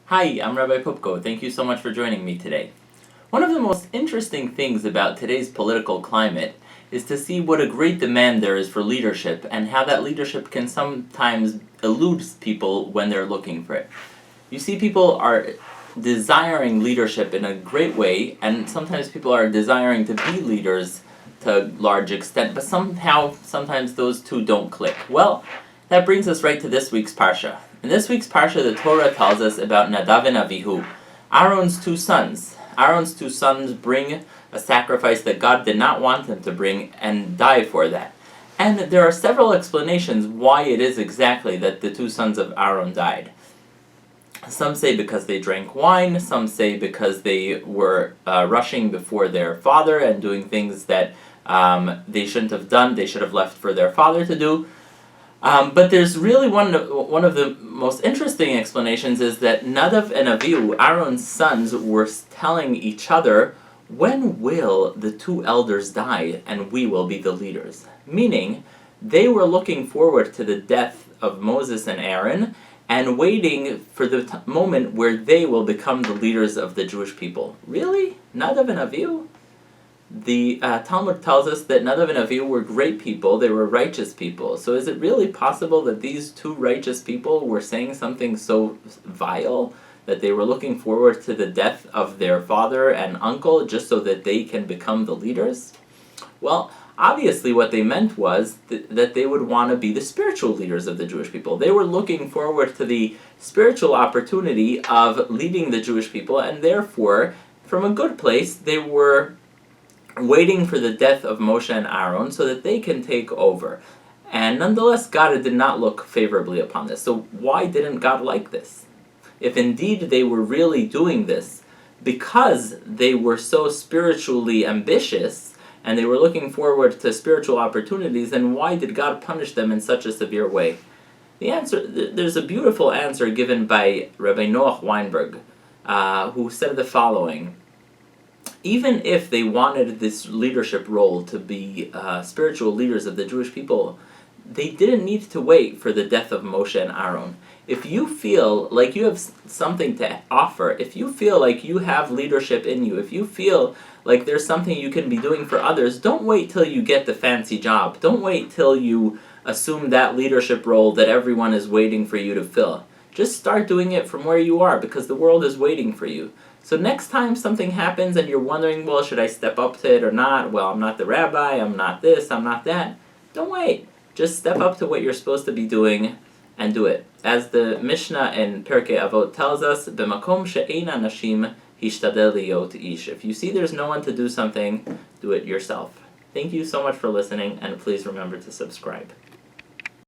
Hi, I'm Rabbi Pupko. Thank you so much for joining me today. One of the most interesting things about today's political climate is to see what a great demand there is for leadership and how that leadership can sometimes elude people when they're looking for it. You see, people are desiring leadership in a great way, and sometimes people are desiring to be leaders to a large extent, but sometimes those two don't click. Well, that brings us right to this week's Parsha. In this week's Parsha, the Torah tells us about Nadav and Avihu, Aaron's two sons. Aaron's two sons bring a sacrifice that God did not want them to bring and die for that. And there are several explanations why it is exactly that the two sons of Aaron died. Some say because they drank wine, some say because they were rushing before their father and doing things that they shouldn't have done, they should have left for their father to do. But there's really one of the most interesting explanations is that Nadav and Avihu, Aaron's sons, were telling each other, when will the two elders die and we will be the leaders? Meaning, they were looking forward to the death of Moses and Aaron and waiting for the moment where they will become the leaders of the Jewish people. Really? Nadav and Avihu? The Talmud tells us that Nadav and Avihu were great people, they were righteous people. So is it really possible that these two righteous people were saying something so vile that they were looking forward to the death of their father and uncle just so that they can become the leaders? Well, obviously what they meant was that they would want to be the spiritual leaders of the Jewish people. They were looking forward to the spiritual opportunity of leading the Jewish people, and therefore, from a good place, they were waiting for the death of Moshe and Aaron so that they can take over. And nonetheless, God did not look favorably upon this. So why didn't God like this? If indeed they were really doing this because they were so spiritually ambitious and they were looking forward to spiritual opportunities, then why did God punish them in such a severe way? The answer, there's a beautiful answer given by Rabbi Noach Weinberg, who said the following: even if they wanted this leadership role to be spiritual leaders of the Jewish people, they didn't need to wait for the death of Moshe and Aaron. If you feel like you have something to offer, if you feel like you have leadership in you, if you feel like there's something you can be doing for others, don't wait till you get the fancy job. Don't wait till you assume that leadership role that everyone is waiting for you to fill. Just start doing it from where you are, because the world is waiting for you. So next time something happens and you're wondering, well, should I step up to it or not? Well, I'm not the rabbi, I'm not this, I'm not that. Don't wait. Just step up to what you're supposed to be doing and do it. As the Mishnah in Pirkei Avot tells us, "B'makom she'ein anashim hishtadel liyot ish." If you see there's no one to do something, do it yourself. Thank you so much for listening, and please remember to subscribe.